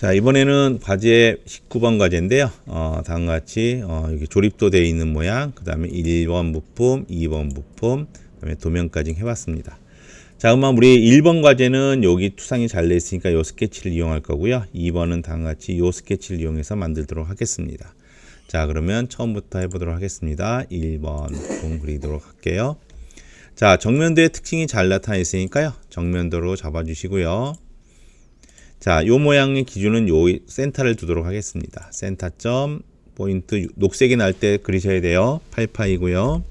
자, 이번에는 과제 19번 과제인데요. 다음과 같이 이렇게 조립도 되어 있는 모양, 그 다음에 1번 부품, 2번 부품, 그 다음에 도면까지 해봤습니다. 자, 그러면 우리 1번 과제는 여기 투상이 잘 돼 있으니까 요 스케치를 이용할 거고요. 2번은 다음과 같이 요 스케치를 이용해서 만들도록 하겠습니다. 자, 그러면 처음부터 해보도록 하겠습니다. 1번 부품 그리도록 할게요. 자, 정면도의 특징이 잘 나타나 있으니까요. 정면도로 잡아주시고요. 자, 요 모양의 기준은 요 센터를 두도록 하겠습니다. 센터점 포인트 녹색이 날 때 그리셔야 돼요. 8파이고요.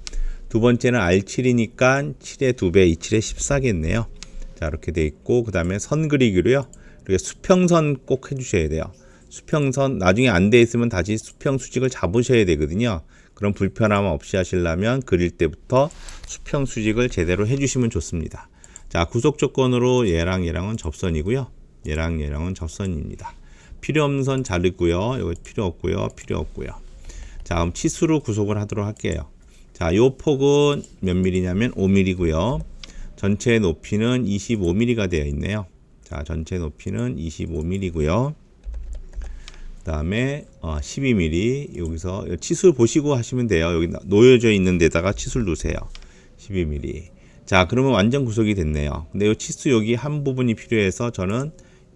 두 번째는 R7이니까 7의 2배, 27의 14겠네요. 자, 이렇게 돼 있고, 그 다음에 선 그리기로요. 이렇게 수평선 꼭 해주셔야 돼요. 수평선, 나중에 안 돼 있으면 다시 수평 수직을 잡으셔야 되거든요. 그런 불편함 없이 하시려면 그릴 때부터 수평 수직을 제대로 해주시면 좋습니다. 자, 구속 조건으로 얘랑은 접선이고요. 얘랑은 접선입니다. 필요 없는 선 자르고요. 이거 필요 없고요. 자, 그럼 치수로 구속을 하도록 할게요. 자, 요 폭은 몇 mm냐면 5mm고요. 전체 높이는 25mm가 되어 있네요. 자, 전체 높이는 25mm고요. 그 다음에 12mm 여기서 치수 보시고 하시면 돼요. 여기 놓여져 있는 데다가 치수를 놓으세요. 12mm. 자, 그러면 완전 구속이 됐네요. 근데 요 치수 여기 한 부분이 필요해서 저는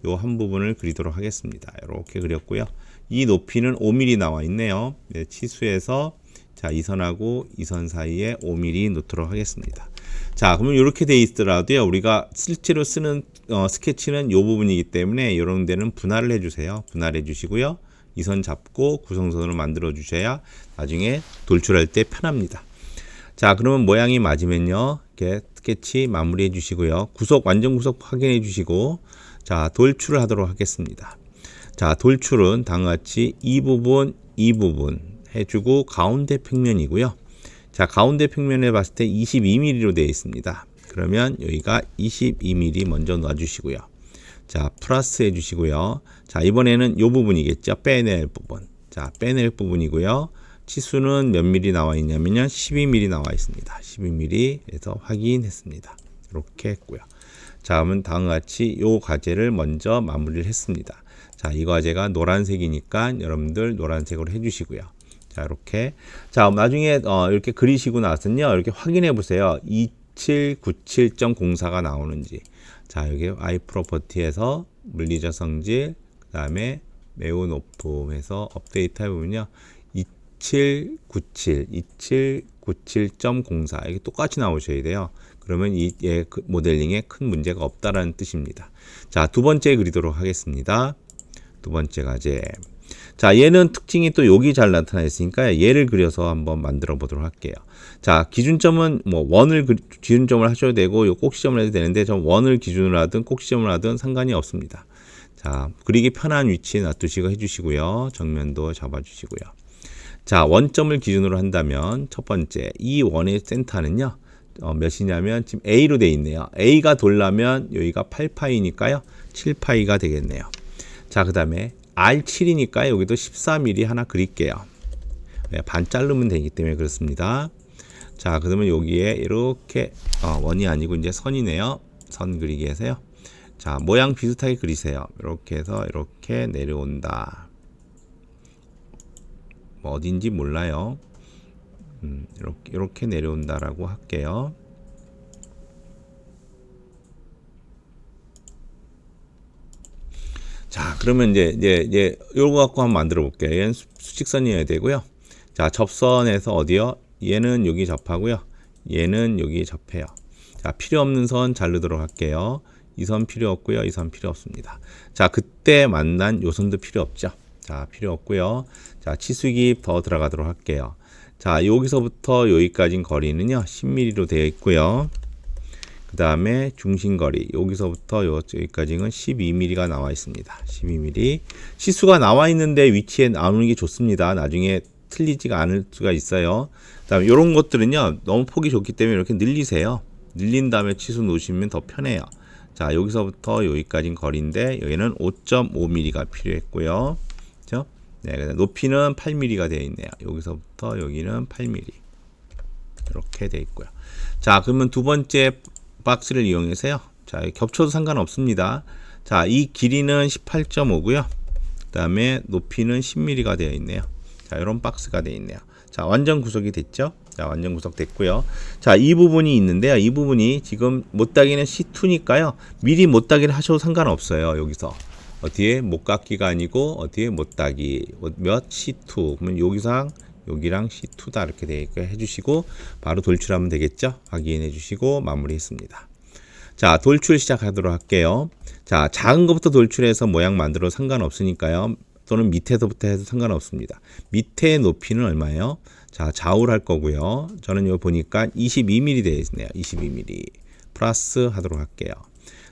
요 한 부분을 그리도록 하겠습니다. 이렇게 그렸고요. 이 높이는 5mm 나와 있네요. 네, 치수에서 자, 이 선하고 이 선 사이에 5mm 놓도록 하겠습니다. 자, 그러면 이렇게 돼 있더라도요. 우리가 실제로 쓰는 스케치는 요 부분이기 때문에 이런 데는 분할을 해주세요. 분할해 주시고요. 이 선 잡고 구성선으로 만들어 주셔야 나중에 돌출할 때 편합니다. 자, 그러면 모양이 맞으면요. 이렇게 스케치 마무리해 주시고요. 완전 구속 확인해 주시고, 자, 돌출을 하도록 하겠습니다. 자, 돌출은 다음과 같이 이 부분 해주고 가운데 평면이고요. 자, 가운데 평면에 봤을 때 22mm로 되어 있습니다. 그러면 여기가 22mm 먼저 놔주시고요. 자, 플러스 해주시고요. 자, 이번에는 요 부분이겠죠. 빼낼 부분. 자, 빼낼 부분이고요. 치수는 몇 mm 나와 있냐면요. 12mm 나와 있습니다. 12mm 에서 확인했습니다. 이렇게 했고요. 자, 그러면 다음과 같이 요 과제를 먼저 마무리를 했습니다. 자, 이 과제가 노란색이니까 여러분들 노란색으로 해주시고요. 자, 이렇게. 자, 나중에 이렇게 그리시고 나서는요. 이렇게 확인해 보세요. 2797.04가 나오는지. 자, 여기 I 프로퍼티에서 물리적 성질, 그 다음에 매우 높음에서 업데이트 해보면요. 2797.04 이게 똑같이 나오셔야 돼요. 그러면 이 모델링에 큰 문제가 없다라는 뜻입니다. 자, 두 번째 그리도록 하겠습니다. 두 번째 과제. 자, 얘는 특징이 또 여기 잘 나타나 있으니까 얘를 그려서 한번 만들어 보도록 할게요. 자, 기준점은 뭐 원을 기준점을 하셔도 되고 요 꼭지점을 해도 되는데 저 원을 기준으로 하든 꼭지점을 하든 상관이 없습니다. 자, 그리기 편한 위치에 놔두시고 해주시고요. 정면도 잡아주시고요. 자, 원점을 기준으로 한다면 첫 번째 이 원의 센터는요. 몇이냐면 지금 A로 되어 있네요. A가 돌려면 여기가 8파이니까요. 7파이가 되겠네요. 자, 그 다음에 R7이니까 여기도 14mm 하나 그릴게요. 네, 반 자르면 되기 때문에 그렇습니다. 자, 그러면 여기에 이렇게 원이 아니고 이제 선이네요. 선 그리기 해서요. 자, 모양 비슷하게 그리세요. 이렇게 해서 이렇게 내려온다. 뭐 어딘지 몰라요. 이렇게 내려온다라고 할게요. 자, 그러면 이제 요거 갖고 한번 만들어 볼게요. 얘는 수직선이어야 되고요. 자, 접선에서 어디요? 얘는 여기 접하고요. 얘는 여기 접해요. 자, 필요 없는 선 자르도록 할게요. 이 선 필요 없고요. 이 선 필요 없습니다. 자, 그때 만난 요 선도 필요 없죠. 자, 필요 없고요. 자, 치수기 더 들어가도록 할게요. 자, 여기서부터 여기까지 거리는요. 10mm로 되어 있고요. 그 다음에 중심거리 여기서부터 여기까지는 12mm가 나와 있습니다. 12mm. 치수가 나와 있는데 위치에 나오는 게 좋습니다. 나중에 틀리지가 않을 수가 있어요. 그 다음에 이런 것들은요. 너무 폭이 좁기 때문에 이렇게 늘리세요. 늘린 다음에 치수 놓으시면 더 편해요. 자, 여기서부터 여기까지 거리인데 여기는 5.5mm가 필요했고요. 그렇죠? 네, 높이는 8mm가 되어 있네요. 여기서부터 여기는 8mm 이렇게 되어 있고요. 자, 그러면 두 번째 박스를 이용해서요. 자, 겹쳐도 상관없습니다. 자, 이 길이는 18.5고요. 그다음에 높이는 10mm가 되어 있네요. 자, 이런 박스가 되어 있네요. 자, 완전 구속이 됐죠? 자, 완전 구속됐고요. 자, 이 부분이 있는데요. 이 부분이 지금 못따기는 C2니까요. 미리 못따기를 하셔도 상관없어요. 여기서. 어디에 못깎기가 아니고 어디에 못따기 몇 C2 그러면 여기상 여기랑 C2다 이렇게 되게 해주시고 바로 돌출하면 되겠죠. 확인해 주시고 마무리했습니다. 자, 돌출 시작하도록 할게요. 자, 작은 것부터 돌출해서 모양 만들어도 상관없으니까요. 또는 밑에서부터 해도 상관없습니다. 밑에 높이는 얼마예요? 자, 좌우를 할 거고요. 저는 여기 보니까 22mm 되어 있네요. 22mm 플러스 하도록 할게요.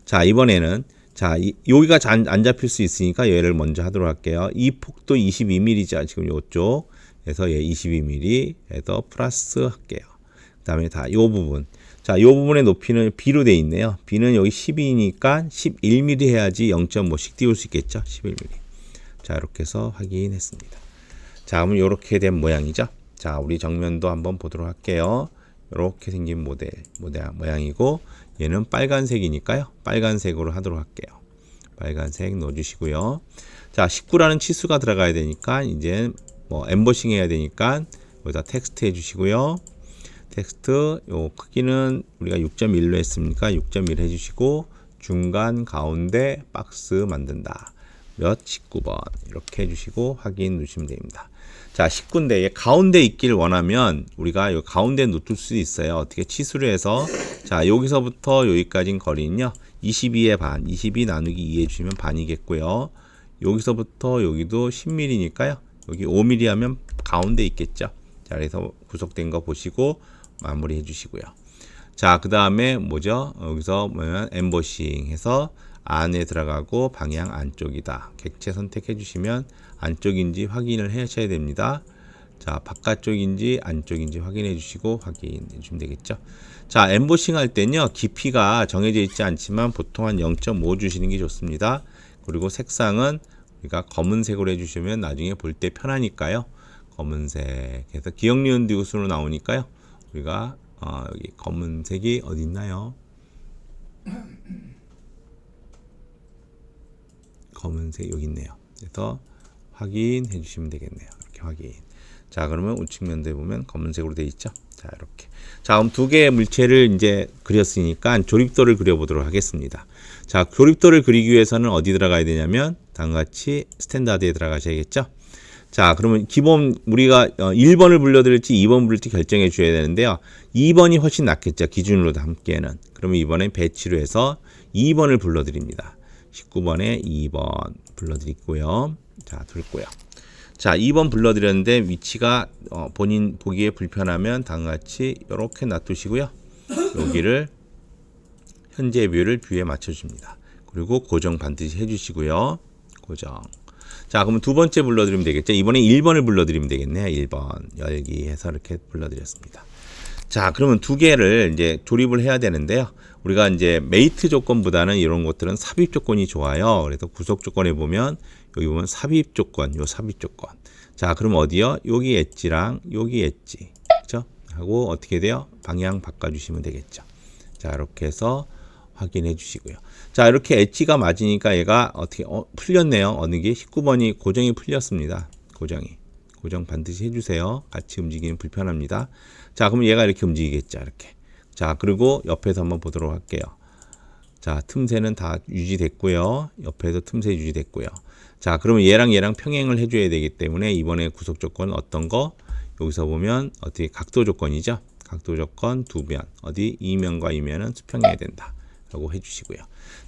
자, 이번에는 자, 여기가 안 잡힐 수 있으니까 얘를 먼저 하도록 할게요. 이 폭도 22mm죠. 지금 요쪽. 그래서 얘 22mm 해서 플러스 할게요. 그 다음에 다 요 부분. 자, 요 부분의 높이는 B로 되어 있네요. B는 여기 12니까 11mm 해야지 0.5씩 띄울 수 있겠죠. 11mm. 자, 이렇게 해서 확인했습니다. 자, 그러면 이렇게 된 모양이죠. 자, 우리 정면도 한번 보도록 할게요. 이렇게 생긴 모양이고 얘는 빨간색이니까요. 빨간색으로 하도록 할게요. 빨간색 넣어주시고요. 자, 19라는 치수가 들어가야 되니까 이제 뭐 엠버싱 해야 되니까 여기다 텍스트 해주시고요. 텍스트 요 크기는 우리가 6.1로 했으니까 6.1 해주시고 중간 가운데 박스 만든다. 몇 19번 이렇게 해주시고 확인 누르시면 됩니다. 자, 19인데 얘 가운데 있기를 원하면 우리가 요 가운데 놓을 수 있어요. 어떻게 치수를 해서 자, 여기서부터 여기까지인 거리는요 22의 반, 22 나누기 2 해주시면 반이겠고요. 여기서부터 여기도 10mm니까요. 여기 5mm 하면 가운데 있겠죠. 자, 그래서 구속된 거 보시고 마무리 해주시고요. 자, 그 다음에 뭐죠? 여기서 뭐냐면 엠버싱 해서 안에 들어가고 방향 안쪽이다. 객체 선택해 주시면 안쪽인지 확인을 하셔야 됩니다. 자, 바깥쪽인지 안쪽인지 확인해 주시고 확인해 주시면 되겠죠. 자, 엠보싱 할 때는요 깊이가 정해져 있지 않지만 보통 한 0.5 주시는 게 좋습니다. 그리고 색상은 우리가 검은색으로 해주시면 나중에 볼 때 편하니까요. 검은색 해서 기억 니은 디귿으로 나오니까요. 우리가 여기 검은색이 어디 있나요? 검은색 여기 있네요. 그래서 확인해 주시면 되겠네요. 이렇게 확인. 자, 그러면 우측면도에 보면 검은색으로 되어 있죠. 자, 이렇게. 자, 그럼 두 개의 물체를 이제 그렸으니까 조립도를 그려보도록 하겠습니다. 자, 조립도를 그리기 위해서는 어디 들어가야 되냐면 다음과 같이 스탠다드에 들어가셔야겠죠. 자, 그러면 기본 우리가 1번을 불러드릴지 2번 부를지 결정해 주셔야 되는데요. 2번이 훨씬 낫겠죠. 기준으로도 함께는. 그러면 이번엔 배치로 해서 2번을 불러드립니다. 19번에 2번 불러드리고요. 자, 둘고요. 자, 2번 불러드렸는데 위치가 본인 보기에 불편하면 다음과 같이 이렇게 놔두시고요. 여기를 현재 뷰를 뷰에 맞춰줍니다. 그리고 고정 반드시 해주시고요. 고정. 자, 그러면 두 번째 불러드리면 되겠죠. 이번에 1번을 불러드리면 되겠네요. 1번 열기 해서 이렇게 불러드렸습니다. 자, 그러면 두 개를 이제 조립을 해야 되는데요. 우리가 이제 메이트 조건보다는 이런 것들은 삽입 조건이 좋아요. 그래서 구속 조건에 보면 여기 보면 삽입 조건, 요 삽입 조건. 자, 그럼 어디요? 여기 엣지랑 여기 엣지, 그렇죠? 하고 어떻게 돼요? 방향 바꿔주시면 되겠죠. 자, 이렇게 해서 확인해 주시고요. 자, 이렇게 엣지가 맞으니까 얘가 어떻게 풀렸네요. 어느 게 19번이 고정이 풀렸습니다. 고정 반드시 해주세요. 같이 움직이면 불편합니다. 자, 그럼 얘가 이렇게 움직이겠죠. 이렇게. 자, 그리고 옆에서 한번 보도록 할게요. 자, 틈새는 다 유지됐고요. 옆에도 틈새 유지됐고요. 자, 그러면 얘랑 평행을 해줘야 되기 때문에 이번에 구속 조건은 어떤 거? 여기서 보면 어떻게 각도 조건이죠. 각도 조건 두 면, 어디 이면과 이면은 수평해야 된다. 라고 해주시고요.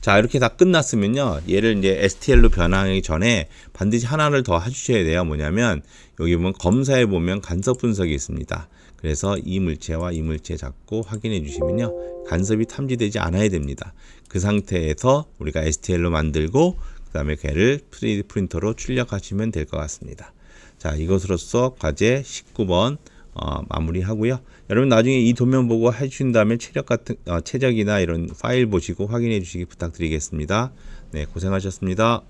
자, 이렇게 다 끝났으면요. 얘를 이제 STL로 변환하기 전에 반드시 하나를 더 해주셔야 돼요. 뭐냐면 여기 보면 검사에 보면 간섭 분석이 있습니다. 그래서 이 물체와 이 물체 잡고 확인해 주시면요. 간섭이 탐지되지 않아야 됩니다. 그 상태에서 우리가 STL로 만들고 그 다음에 걔를 3D 프린터로 출력하시면 될 것 같습니다. 자, 이것으로써 과제 19번 마무리하고요. 여러분 나중에 이 도면 보고 해주신 다음에 최적이나 이런 파일 보시고 확인해 주시기 부탁드리겠습니다. 네, 고생하셨습니다.